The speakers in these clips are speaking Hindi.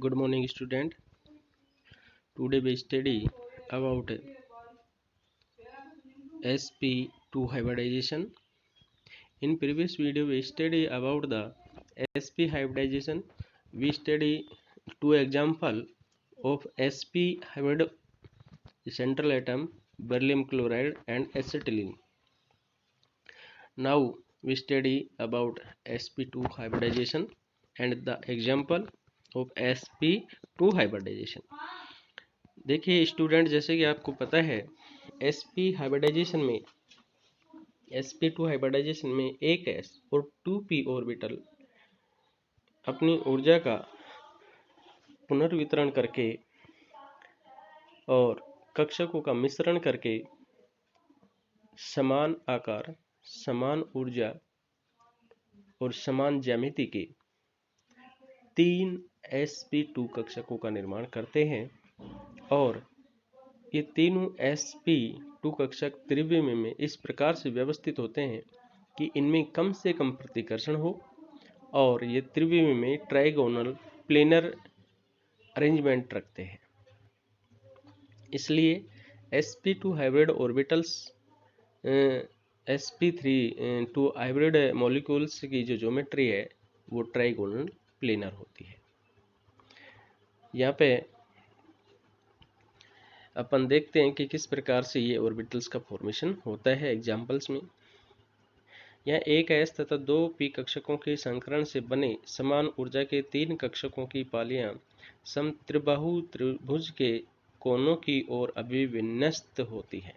Good morning, student. Today we study about sp2 hybridization. In previous video we study about the sp hybridization. We study two example of sp hybrid central atom, beryllium chloride and acetylene. Now we study about sp2 hybridization and the example of sp2 hybridization. देखिए स्टूडेंट, जैसे कि आपको पता है sp हाइब्रिडाइजेशन में एक s और 2p ऑर्बिटल अपनी ऊर्जा का पुनर्वितरण करके और कक्षकों का मिश्रण करके समान आकार, समान ऊर्जा और समान ज्यामिति के 3 sp2 कक्षकों का निर्माण करते हैं। और ये तीनों sp2 कक्षक त्रिविमीय में इस प्रकार से व्यवस्थित होते हैं कि इनमें कम से कम प्रतिकर्षण हो और ये त्रिविमीय में ट्राइगोनल प्लेनर अरेंजमेंट रखते हैं। इसलिए sp2 hybrid orbitals sp3 hybrid molecules की जो ज्योमेट्री है वो ट्राइगोनल प्लेनर होती है। यहाँ पे अपन देखते हैं कि किस प्रकार से ये ऑर्बिटल्स का फॉर्मेशन होता है एग्जांपल्स में। यहाँ एक s तथा 2p कक्षकों के संकरण से बने समान ऊर्जा के 3 कक्षकों की पालियां समत्रिबाहु त्रिभुज के कोनों की ओर अभिविन्यस्त होती है।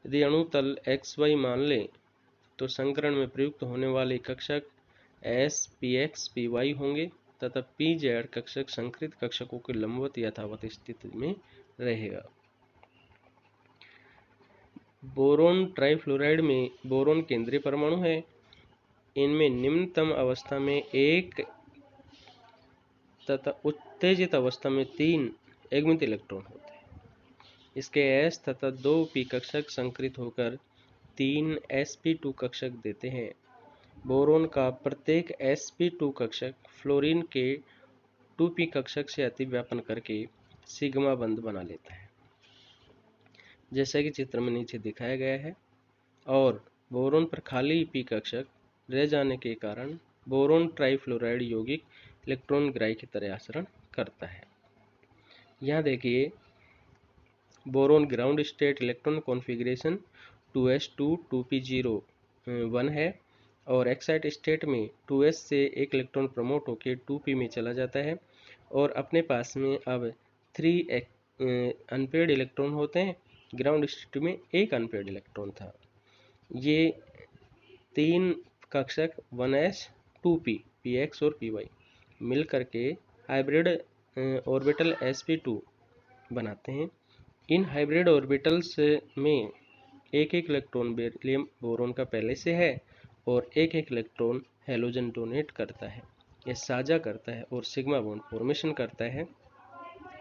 यदि अणुतल xy मान लें तो संकरण में प्रयुक्त होने वाले कक्षक s px py होंगे तथा pz कक्षक संकरित कक्षकों के लंबवत यथावत स्थिति में रहेगा। बोरोन ट्राइफ्लोराइड में बोरोन केंद्रीय परमाणु है। इनमें निम्नतम अवस्था में 1 तथा उत्तेजित अवस्था में 3 युग्मित इलेक्ट्रॉन होते हैं। इसके s तथा 2p कक्षक संकरित होकर 3 sp2 कक्षक देते हैं। बोरोन का प्रत्येक sp2 कक्षक फ्लोरीन के 2p कक्षक से अतिव्यापन करके सिग्मा बंध बना लेता है, जैसा कि चित्र में नीचे दिखाया गया है। और बोरोन पर खाली p कक्षक रह जाने के कारण बोरोन ट्राइफ्लोराइड यौगिक इलेक्ट्रॉन ग्राही की तरह आचरण करता है। यहाँ देखिए boron ground state electron configuration 2s2 2p0 1 है और एक्साइट स्टेट में 2s से एक इलेक्ट्रॉन प्रमोट होकर 2p में चला जाता है और अपने पास में अब 3 अनपेयर्ड इलेक्ट्रॉन होते हैं। ग्राउंड स्टेट में एक अनपेयर्ड इलेक्ट्रॉन था। ये 3 कक्षक 1s 2p px और py मिल करके हाइब्रिड ऑर्बिटल sp2 बनाते हैं। इन हाइब्रिड ऑर्बिटल्स में एक इलेक्ट्रॉन बेरिलियम बोरोन का पहले से है और एक इलेक्ट्रॉन हैलोजन डोनेट करता है, यह साझा करता है और सिग्मा बॉन्ड फॉर्मेशन करता है।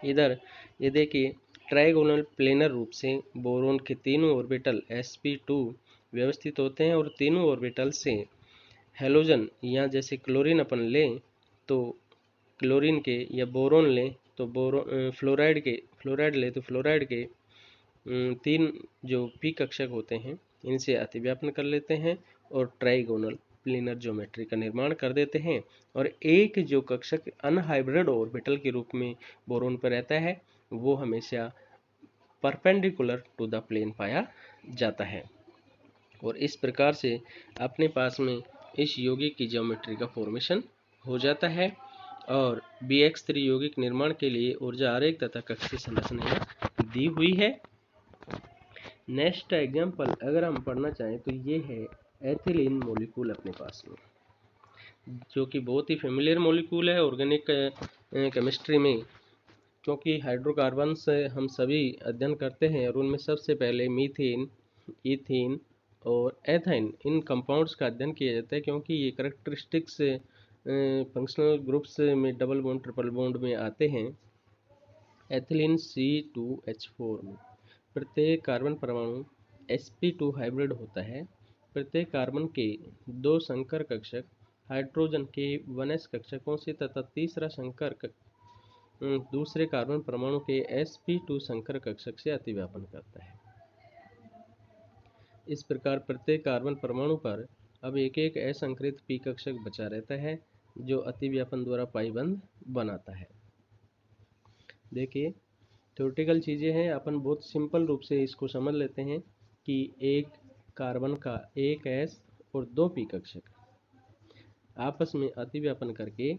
इधर ये देखिए ट्राइगोनल प्लेनर रूप से बोरोन के तीनों ऑर्बिटल sp2 व्यवस्थित होते हैं और तीनों ऑर्बिटल से हैलोजन, यहाँ जैसे क्लोरीन अपन लें तो क्लोरीन के या बोरोन लें तो फ्लोराइड ले तो फ्लोराइड के 3 जो p कक्षक होते हैं इनसे अतिव्यापन कर लेते हैं और ट्राइगोनल प्लेनर ज्योमेट्री का निर्माण कर देते हैं। और एक जो कक्षक अनहाइब्रिड ऑर्बिटल के रूप में बोरोन पर रहता है वो हमेशा परपेंडिकुलर टू द प्लेन पाया जाता है। और इस प्रकार से अपने पास में इस यौगिक की ज्योमेट्री का फॉर्मेशन हो जाता है। और bx3 यौगिक निर्माण के लिए ऊर्जा आरेख तथा कक्षीय संरचना दी हुई है। नेक्स्ट एग्जाम्पल अगर हम पढ़ना चाहें तो ये है एथिलीन मॉलिक्यूल अपने पास में, जो कि बहुत ही फेमिलियर मॉलिक्यूल है ऑर्गेनिक केमिस्ट्री में, क्योंकि हाइड्रोकार्बन से हम सभी अध्ययन करते हैं और उनमें सबसे पहले मीथेन, ईथीन और एथाइन इन कंपाउंड्स का अध्ययन किया जाता है, क्योंकि ये करेक्टरिस्टिक्स फंक्शनल ग्रुप्स में डबल बॉन्ड ट्रिपल बॉन्ड में आते हैं। एथिलीन C2H4 में प्रत्येक कार्बन परमाणु sp2 हाइब्रिड होता है। प्रत्येक कार्बन के 2 संकर कक्षक हाइड्रोजन के 1s कक्षकों से तथा तीसरा संकर दूसरे कार्बन परमाणु के sp2 संकर कक्षक से अतिव्यापन करता है। इस प्रकार प्रत्येक कार्बन परमाणु पर अब एक एक असंकृत p कक्षक बचा रहता है जो अतिव्यापन द्वारा पाई बंध बनाता है। देखिए थ्योरेटिकल चीज़ें हैं, अपन बहुत सिंपल रूप से इसको समझ लेते हैं कि एक कार्बन का एक s और दो p कक्षक आपस में अतिव्यापन करके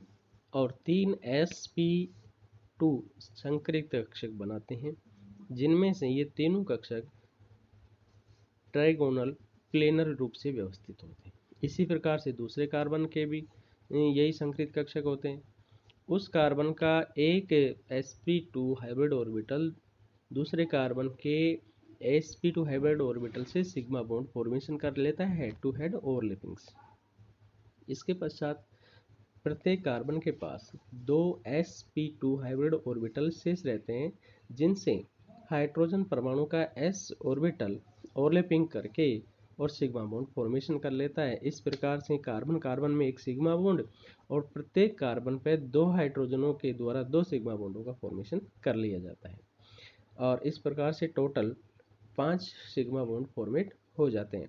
और 3 sp2 संकृत कक्षक बनाते हैं, जिनमें से ये तीनों कक्षक ट्राइगोनल प्लेनर रूप से व्यवस्थित होते हैं। इसी प्रकार से दूसरे कार्बन के भी यही संकृत कक्षक होते हैं। उस कार्बन का एक sp2 हाइब्रिड ऑर्बिटल दूसरे कार्बन के sp2 हाइब्रिड ऑर्बिटल से सिग्मा बॉन्ड फॉर्मेशन कर लेता है हेड टू हेड ओवरलैपिंग्स। इसके पश्चात प्रत्येक कार्बन के पास दो sp2 हाइब्रिड ऑर्बिटल शेष रहते हैं, जिनसे हाइड्रोजन परमाणु का s ऑर्बिटल ओवरलैपिंग करके और सिग्मा बॉन्ड फॉर्मेशन कर लेता है। इस प्रकार से कार्बन कार्बन में एक सिग्मा बॉन्ड और प्रत्येक कार्बन पर दो हाइड्रोजनों के द्वारा दो सिग्मा बॉन्डों का फॉर्मेशन कर लिया जाता है और इस प्रकार से टोटल 5 सिग्मा बॉन्ड फॉर्मेट हो जाते हैं।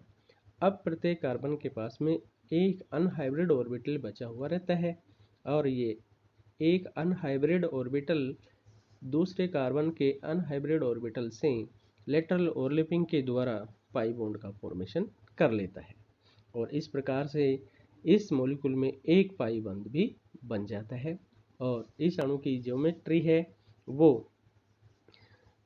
अब प्रत्येक कार्बन के पास में एक अनहाइब्रिड ऑर्बिटल बचा हुआ रहता है और ये एक अनहाइब्रिड ऑर्बिटल दूसरे कार्बन के अनहाइब्रिड ऑर्बिटल से लेटरल ओवरलैपिंग के द्वारा पाई बॉन्ड का फॉर्मेशन कर लेता है और इस प्रकार से इस मॉलिक्यूल में एक पाई बंध भी बन जाता है। और इस अणु की ज्योमेट्री है वो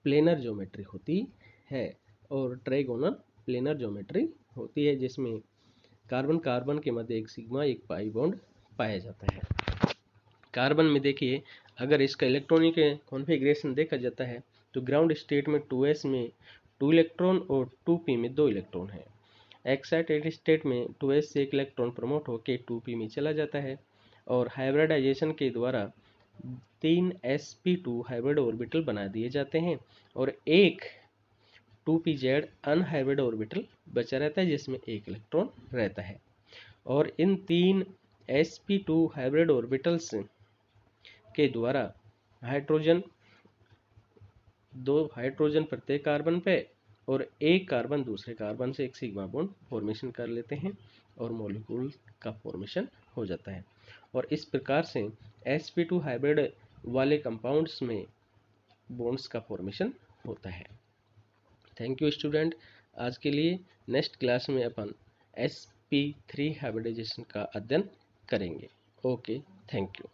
प्लेनर ज्योमेट्री होती है और ट्राइगोनल प्लेनर ज्योमेट्री होती है, जिसमें कार्बन कार्बन के मध्य एक सिग्मा एक पाई बॉन्ड पाया जाता है। कार्बन में देखिए अगर इसका इलेक्ट्रॉनिक कॉन्फ़िगरेशन देखा जाता है तो ग्राउंड स्टेट में 2s में 2 इलेक्ट्रॉन और 2p में 2 इलेक्ट्रॉन है। एक्साइटेड स्टेट में 2s से एक इलेक्ट्रॉन प्रमोट होकर 2p में चला जाता है और हाइब्रिडाइजेशन के द्वारा 3 sp2 हाइब्रिड ऑर्बिटल बना दिए जाते हैं और एक 2pz अनहाइब्रिड ऑर्बिटल बचा रहता है जिसमें एक इलेक्ट्रॉन रहता है और इन 3 sp2 हाइब्रिड ऑर्बिटल्स के द्वारा दो हाइड्रोजन प्रत्येक कार्बन पे और एक कार्बन दूसरे कार्बन से एक सिग्मा बॉन्ड फॉर्मेशन कर लेते हैं और मॉलिक्यूल का फॉर्मेशन हो जाता है और इस प्रकार से sp2 हाइब्रिड वाले कंपाउंड्स में बॉन्ड्स का फॉर्मेशन होता है। Thank you student. आज के लिए नेक्स्ट क्लास में अपन sp3 हाइब्रिडाइजेशन का अध्ययन करेंगे। Okay, thank you.